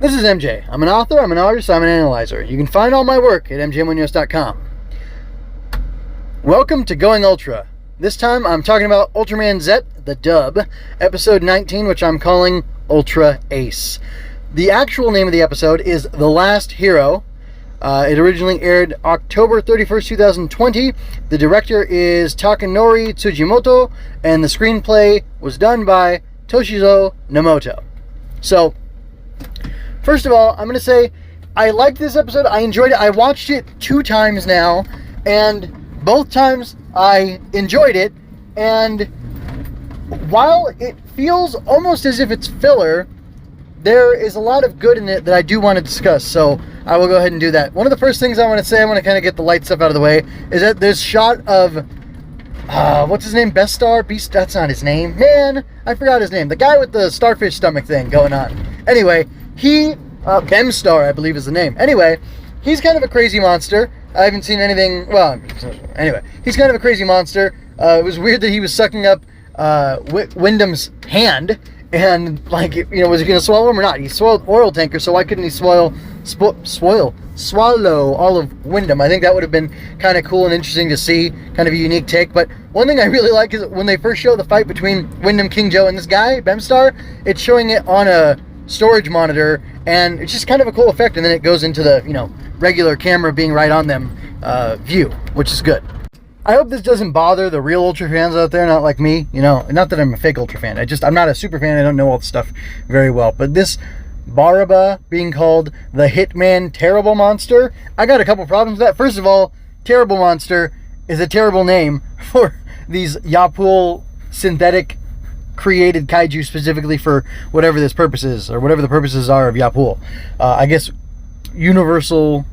This is MJ. I'm an author, I'm an artist, I'm an analyzer. You can find all my work at mjmunoz.com. Welcome to Going Ultra. This time I'm talking about Ultraman Zett, the dub, episode 19, which I'm calling Ultra Ace. The actual name of the episode is The Last Hero. It originally aired October 31st, 2020. The director is Takanori Tsujimoto, and the screenplay was done by Toshizo Nomoto. So, first of all, I'm going to say I liked this episode. I enjoyed it. I watched it 2 times now, and both times I enjoyed it. And while it feels almost as if it's filler, there is a lot of good in it that I do want to discuss. So I will go ahead and do that. One of the first things I want to say, I want to kind of get the light stuff out of the way, is that this shot of what's his name? Best Star? Beast? That's not his name. Man, I forgot his name. The guy with the starfish stomach thing going on. Anyway, Bemstar, I believe is the name. Anyway, he's kind of a crazy monster. I haven't seen anything, well, anyway, he's kind of a crazy monster. It was weird that he was sucking up Wyndham's hand, and, like, you know, was he going to swallow him or not? He swallowed oil tanker, so why couldn't he swallow all of Wyndham? I think that would have been kind of cool and interesting to see, kind of a unique take. But one thing I really like is when they first show the fight between Wyndham King Joe and this guy, Bemstar, it's showing it on a storage monitor, and it's just kind of a cool effect, and then it goes into the, you know, regular camera being right on them view, which is good. I hope this doesn't bother the real Ultra fans out there, not like me, you know, not that I'm a fake Ultra fan, I'm not a super fan, I don't know all the stuff very well, but this Baraba being called the Hitman Terrible Monster, I got a couple problems with that. First of all, Terrible Monster is a terrible name for these Yapul synthetic created kaiju specifically for whatever this purpose is, or whatever the purposes are of Yapul. I guess universal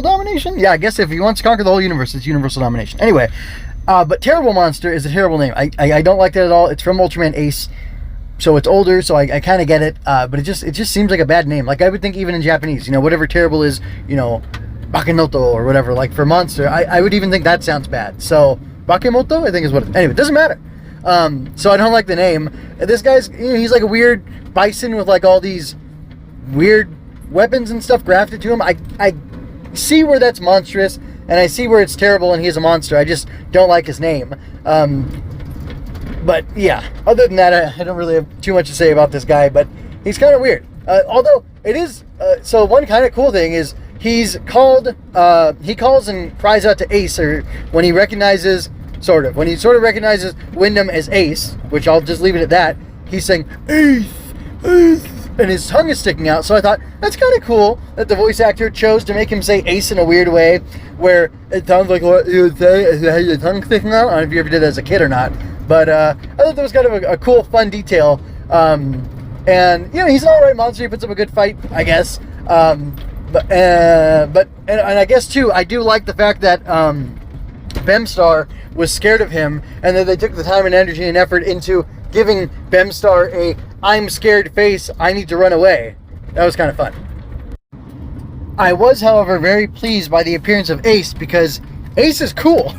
domination? Yeah, I guess if he wants to conquer the whole universe, it's universal domination. Anyway, but Terrible Monster is a terrible name. I don't like that at all. It's from Ultraman Ace, so it's older, so I kind of get it, but it just seems like a bad name. Like, I would think even in Japanese, you know, whatever terrible is, you know, Bakenoto or whatever, like for monster, I would even think that sounds bad. So, Bakemoto, I think is what anyway, it doesn't matter. So I don't like the name. This guy's, you know, he's like a weird bison with like all these weird weapons and stuff grafted to him. I see where that's monstrous, and I see where it's terrible and he's a monster. I just don't like his name. But yeah, other than that, I don't really have too much to say about this guy, but he's kind of weird. Although it is, so one kind of cool thing is he calls and cries out to Ace, or when he recognizes, when he recognizes Wyndham as Ace, which I'll just leave it at that, he's saying, Ace, Ace, and his tongue is sticking out. So I thought, that's kind of cool that the voice actor chose to make him say Ace in a weird way, where it sounds like what you would say if you had your tongue sticking out. I don't know if you ever did that as a kid or not, but I thought that was kind of a cool, fun detail. And, you know, he's an alright monster. He puts up a good fight, I guess. But I guess, too, I do like the fact that Bemstar was scared of him, and that they took the time and energy and effort into giving Bemstar a I'm scared face, I need to run away. That was kind of fun. I was, however, very pleased by the appearance of Ace, because Ace is cool.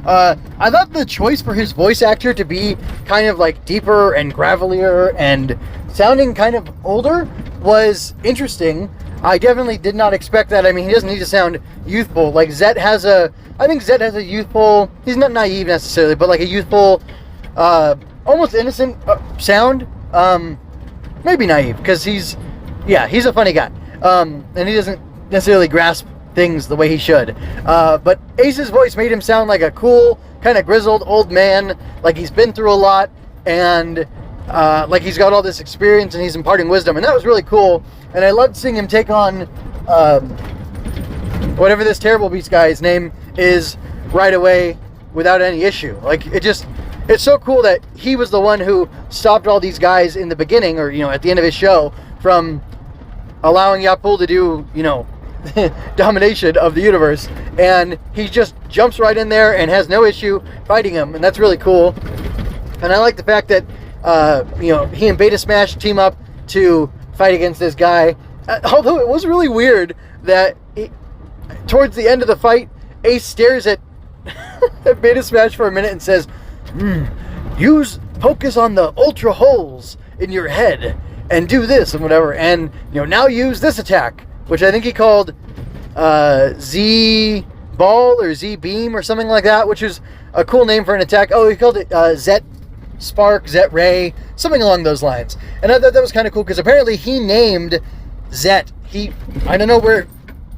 I thought the choice for his voice actor to be kind of like deeper and gravelier and sounding kind of older was interesting. I definitely did not expect that. I mean, he doesn't need to sound youthful. Like, I think Zett has a youthful, he's not naive necessarily, but like a youthful, almost innocent sound. Maybe naive, because he's a funny guy. And he doesn't necessarily grasp things the way he should. But Ace's voice made him sound like a cool, kind of grizzled old man, like he's been through a lot, and like he's got all this experience and he's imparting wisdom, and that was really cool. And I loved seeing him take on whatever this terrible beast guy's name is right away without any issue. Like, it's so cool that he was the one who stopped all these guys in the beginning, or, you know, at the end of his show, from allowing Yapul to do, you know, domination of the universe, and he just jumps right in there and has no issue fighting him, and that's really cool. And I like the fact that you know, he and Beta Smash team up to fight against this guy, although it was really weird that towards the end of the fight, Ace stares at Beta Smash for a minute and says, focus on the ultra holes in your head, and do this and whatever, and now use this attack, which I think he called Z Ball or Z Beam or something like that, which is a cool name for an attack. Oh, he called it Zett Spark, Zett Ray, something along those lines. And I thought that was kind of cool because apparently he named Zett. I don't know where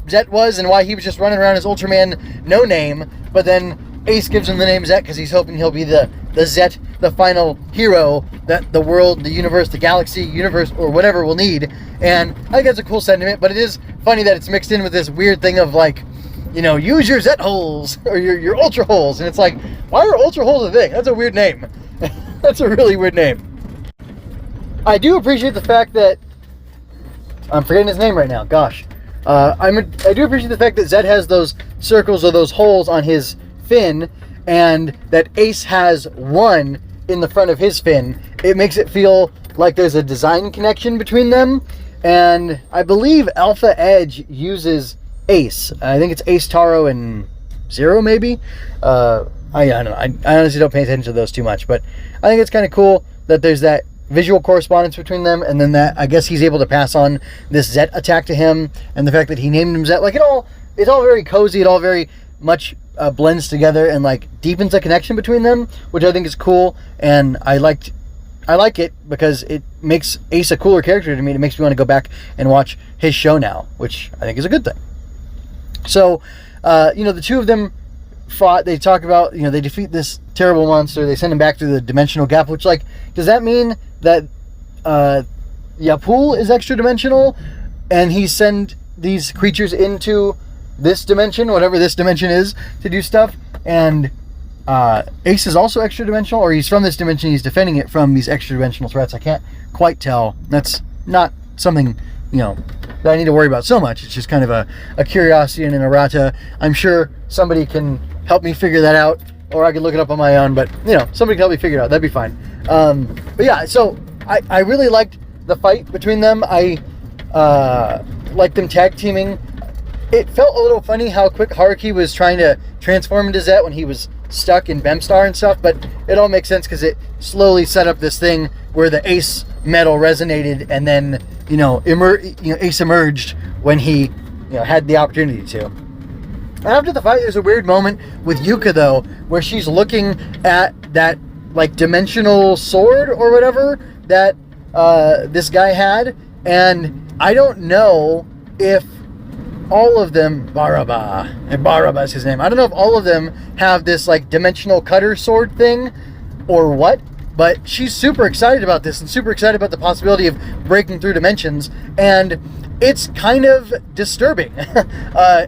Zett was and why he was just running around as Ultraman no name, but then Ace gives him the name Zett because he's hoping he'll be the Zett, the final hero that the world, the universe, the galaxy, universe, or whatever will need. And I think that's a cool sentiment, but it is funny that it's mixed in with this weird thing of like, use your Zett holes or your Ultra holes. And it's like, why are Ultra holes a thing? That's a weird name. That's a really weird name. I do appreciate the fact that I'm forgetting his name right now. Gosh. I do appreciate the fact that Zett has those circles or those holes on his fin, and that Ace has one in the front of his fin. It makes it feel like there's a design connection between them, and I believe Alpha Edge uses Ace. I think it's Ace, Taro, and Zero, maybe? I don't know. I honestly don't pay attention to those too much, but I think it's kind of cool that there's that visual correspondence between them, and then that I guess he's able to pass on this Zett attack to him, and the fact that he named him Zett. Like, it's all very cozy. It all very much blends together and like deepens the connection between them, which I think is cool. And I like it because it makes Ace a cooler character to me. It makes me want to go back and watch his show now, which I think is a good thing. So, the two of them fought. They talk about, they defeat this terrible monster. They send him back through the dimensional gap, which, like, does that mean that Yapul is extra dimensional and he send these creatures into this dimension, whatever this dimension is, to do stuff? And Ace is also extra dimensional, or he's from this dimension, he's defending it from these extra dimensional threats. I can't quite tell. That's not something that I need to worry about so much. It's just kind of a curiosity and an errata. I'm sure somebody can help me figure that out, or I could look it up on my own, but somebody can help me figure it out. That'd be fine. But yeah, so I really liked the fight between them. I liked them tag teaming. It felt a little funny how quick Haruki was trying to transform into Zett when he was stuck in Bemstar and stuff, but it all makes sense because it slowly set up this thing where the Ace metal resonated, and then Ace emerged when he had the opportunity to. After the fight, there's a weird moment with Yuka though, where she's looking at that like dimensional sword or whatever that this guy had, and I don't know if all of them, Baraba is his name. I don't know if all of them have this like dimensional cutter sword thing or what, but she's super excited about this and super excited about the possibility of breaking through dimensions, and it's kind of disturbing.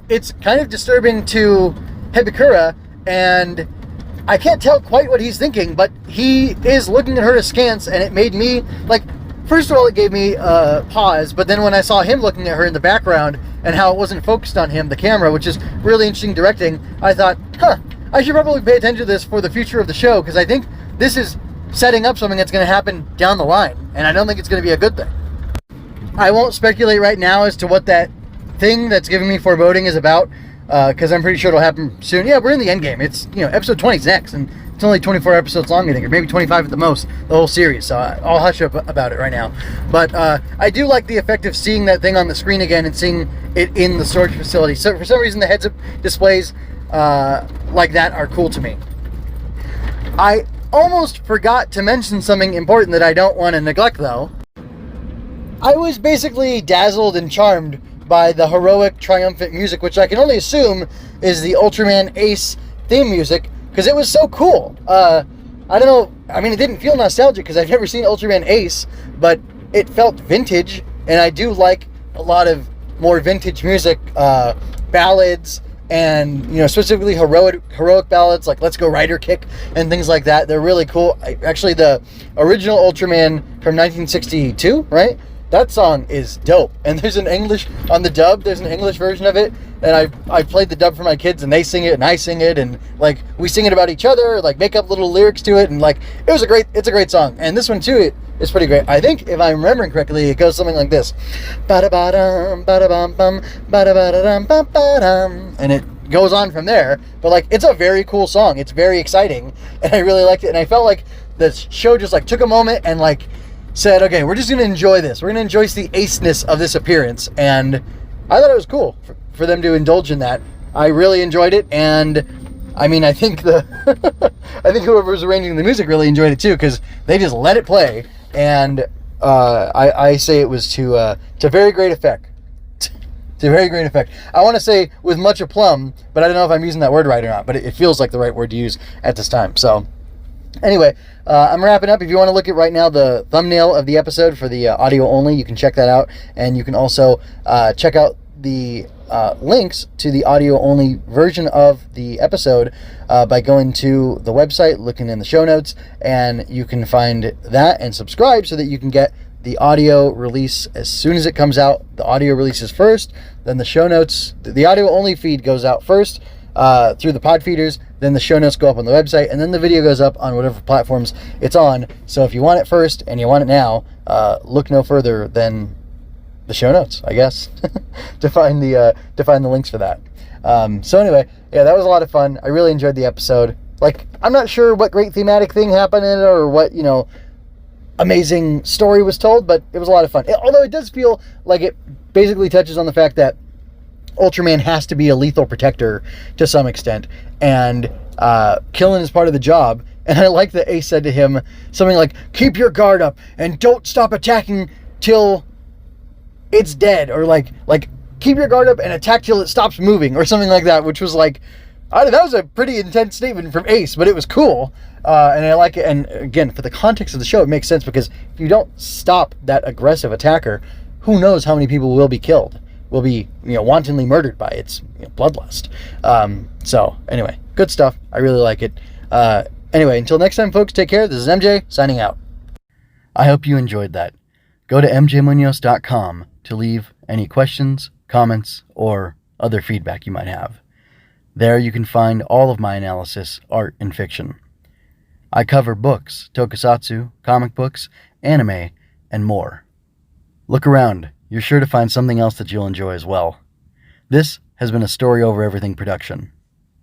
It's kind of disturbing to Hibikura, and I can't tell quite what he's thinking, but he is looking at her askance, and it made me, like, first of all, it gave me a pause, but then when I saw him looking at her in the background and how it wasn't focused on him, the camera, which is really interesting directing, I thought, I should probably pay attention to this for the future of the show, because I think this is setting up something that's going to happen down the line, and I don't think it's going to be a good thing. I won't speculate right now as to what that thing that's giving me foreboding is about, because I'm pretty sure it'll happen soon. Yeah, we're in the end game. It's, episode 20 is next, and it's only 24 episodes long, I think, or maybe 25 at the most, the whole series, so I'll hush up about it right now. But I do like the effect of seeing that thing on the screen again and seeing it in the storage facility. So for some reason, the heads-up displays like that are cool to me. I almost forgot to mention something important that I don't want to neglect, though. I was basically dazzled and charmed by the heroic, triumphant music, which I can only assume is the Ultraman Ace theme music, because it was so cool. I don't know, I mean, it didn't feel nostalgic because I've never seen Ultraman Ace, but it felt vintage, and I do like a lot of more vintage music, ballads, and specifically heroic ballads like Let's Go Rider Kick and things like that. They're really cool. Actually, the original Ultraman from 1962, right? That song is dope, and there's an English on the dub. There's an English version of it, and I played the dub for my kids, and they sing it, and I sing it, and like we sing it about each other, like make up little lyrics to it, and like it's a great song. And this one too is pretty great. I think if I'm remembering correctly, it goes something like this: ba-da-ba-dum, ba-da-bum-bum, ba-da-ba-da-dum, ba-ba-dum, and it goes on from there. But like, it's a very cool song. It's very exciting, and I really liked it. And I felt like the show just like took a moment and like said, okay, we're just going to enjoy this. We're going to enjoy the aceness of this appearance. And I thought it was cool for them to indulge in that. I really enjoyed it. And I mean, I think I think whoever was arranging the music really enjoyed it too, because they just let it play. And I say it was to very great effect. To very great effect. I want to say with much aplomb, but I don't know if I'm using that word right or not, but it feels like the right word to use at this time. So anyway, I'm wrapping up. If you want to look at right now the thumbnail of the episode for the audio only, you can check that out. And you can also check out the links to the audio only version of the episode by going to the website, looking in the show notes, and you can find that and subscribe so that you can get the audio release as soon as it comes out. The audio releases first, then the show notes. The audio only feed goes out first through the pod feeders, then the show notes go up on the website, and then the video goes up on whatever platforms it's on. So if you want it first and you want it now, look no further than the show notes, I guess, to find the links for that. So anyway, yeah, that was a lot of fun. I really enjoyed the episode. Like, I'm not sure what great thematic thing happened in it or what, amazing story was told, but it was a lot of fun. Although it does feel like it basically touches on the fact that Ultraman has to be a lethal protector to some extent, and killing is part of the job. And I like that Ace said to him something like, keep your guard up and don't stop attacking till it's dead, or like keep your guard up and attack till it stops moving, or something like that, which was like, that was a pretty intense statement from Ace, but it was cool. And I like it. And again, for the context of the show, it makes sense, because if you don't stop that aggressive attacker, who knows how many people will be killed, will be wantonly murdered by its bloodlust. So anyway, good stuff. I really like it. Anyway, until next time, folks, take care. This is MJ signing out. I hope you enjoyed that. Go to mjmunoz.com to leave any questions, comments, or other feedback you might have. There you can find all of my analysis, art, and fiction. I cover books, tokusatsu, comic books, anime, and more. Look around. You're sure to find something else that you'll enjoy as well. This has been a Story Over Everything production.